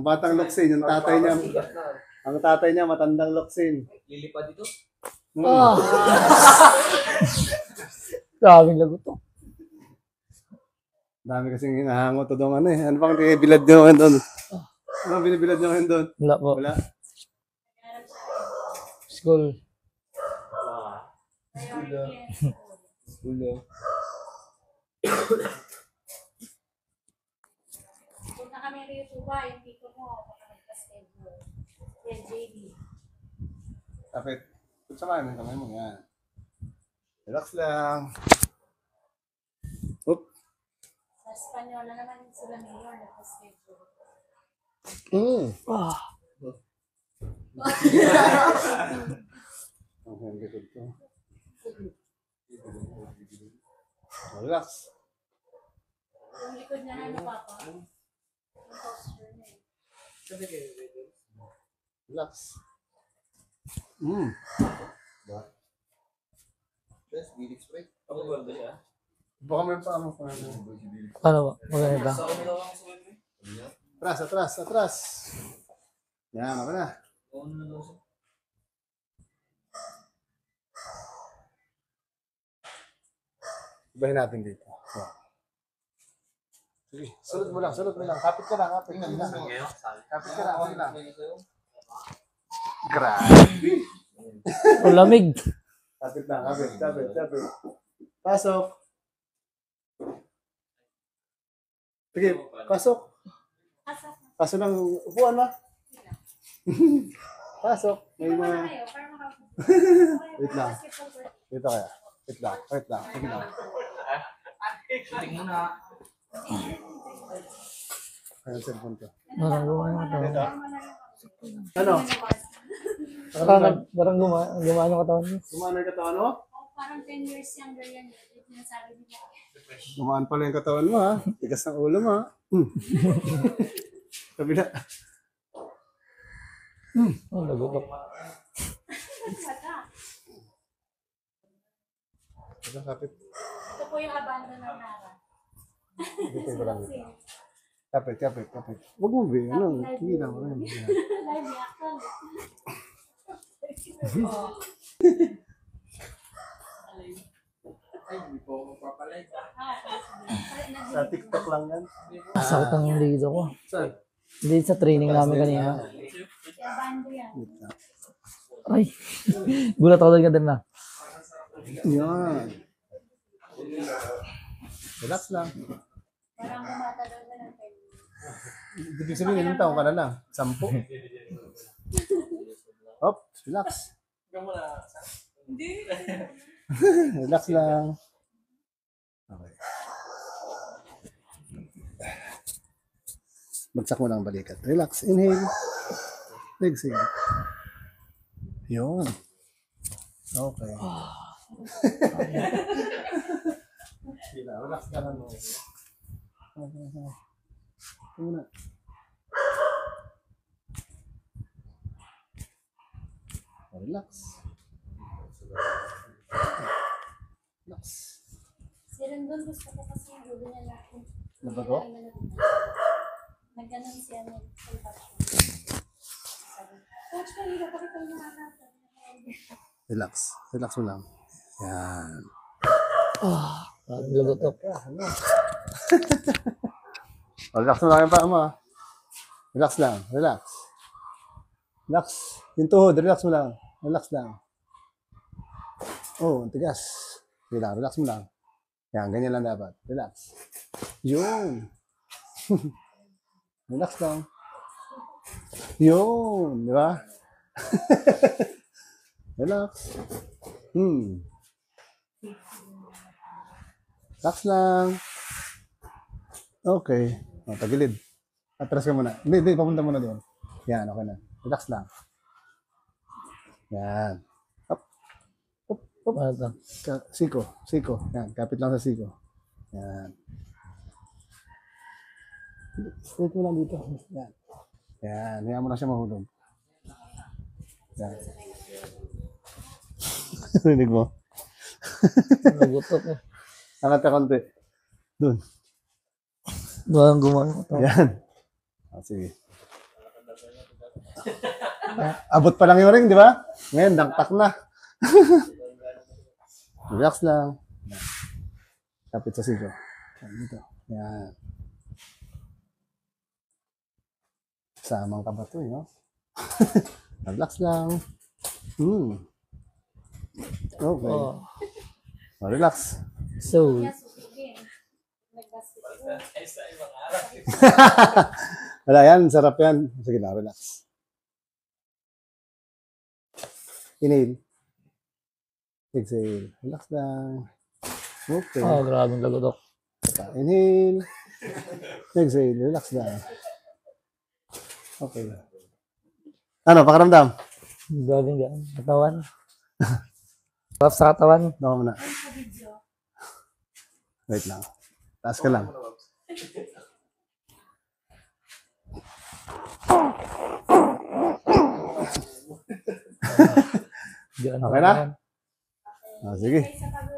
Batang Loksin, yung tatay niya. Ang tatay niya, matandang Loksin. Lilipad dito? Daming lagot to. Dami kasing hinahango to doon ano eh. Ano bang binibilad nyo ngayon doon? Ano bang binibilad nyo ngayon doon? Wala po. Wala. School. Ulo. Punta kami rito ba, yung tito mo, pakapag-schedule. Yan, JD. Kapit. Samahan mo kamay mo. Yan. Relax lang. Oop. Sa Espanyola naman sila mayor nag-schedule. Ang likod to. Relax. Yung likod niya na Papa. Yung posture niya. Relax. Best, gilid spray. Ako ba siya? Baka may pa mo pa. Ano ba? Maganda. Sa akin lang ang suwet mo. Atras, atras, atras. Yan, ako na. Oo na lang siya. Ibahin natin dito. Wow. Sige, sulot mo lang, sulot mo lang. Kapit ka lang, kapit ka lang. Kapit ka lang, kapit lang. Grabe. O lamig. Kapit lang, kapit, kapit, kapit. Pasok. Sige, pasok. Pasok ng upuan mo. Pasok. May mga... Kayo, para makapunta. Wait lang. Dito kaya. Wait lang, wait lang. Wait lang. Shooting muna. Kaya ang cellphone ko. Parang gumano ka Dito. taon. Ano? Parang gumano ka taon. Gumano yung katawan mo? Oh, parang 10 years younger yan. Yung sinasabi nila. Gumaan pala yung katawan mo ha. Tigas ng ulo mo ha. Kabila. Oh, lagot ako. Ito, kapit. Ito po yung abandon ng Nara. Dito ko lang dito. Kapit, kapit, kapit. Huwag mo ba? Ano? Hindi lang. Live reaction. Ay, hindi po ako papalay. Sa TikTok lang yan. Sakit ang dito ko. Saan? Hindi sa training namin kanina. Kaya bando yan. Ay. Gulat ako doon ka na. Yan. Relax lang. Parang bumata daw na ng 10. Ibig sabihin, ilang taon ka na lang? 10? Hop, relax. Hindi. Relax lang. Okay. Bagsak mo lang ang balikat. Relax. Inhale. Exhale. Yun. Okay. Relax ka lang. Muna. Relax. Relax. Si Rendon gusto ko kasi yung gulo niya natin. Nabago? Nagganon siya ng compassion. Coach, kanina, bakit tayo nakakata? Relax. Relax mo lang. Yan. Lagot ako. Relax mo lang yung paa mo. Ah. Relax lang. Relax. Relax. Yung tuhod, relax mo lang. Relax lang. Oh, ang tigas. Sige lang, relax mo lang. Yan, ganyan lang dapat. Relax. Yun. Relax lang. Yun. Di ba? Relax. Relax lang. Okay. O, tagilid. Atras ka muna. Hindi, papunta muna doon. Yan, okay na. Relax lang. Yan. Up. Up. Up. Ano to? Siko. Siko. Yan. Kapit lang sa siko. Yan. Straight mo lang dito. Yan. Yan. Hayaan mo na siya mahulog. Yan. Rinig mo? Lagot ako. Angat ka konti. Doon. Parang gumano ka taon. Yan. Ah, sige. Abot pa lang yung ring, di ba? Ngayon, dangtak na. Relax lang. Kapit sa siko. Dito. Yan. Samang ka ba ito, no? Relax lang. Okay. Oh. Relax. So, Kaya susugin. Nag-basketball. Ay, sa ibang araw. Wala yan, sarap yan. Sige na, relax. Inhale. Exhale. Relax lang. Okay. oh, grabe ang lagodok. Inhale. Exhale. Relax lang. Okay. Ano, pakiramdam? Galing yan. Katawan. Sarap sa katawan. Dama mo na. Sa video. Wait lang. Taas ka lang. Diyan Okay na? katawan. Sige. Ay, sa pag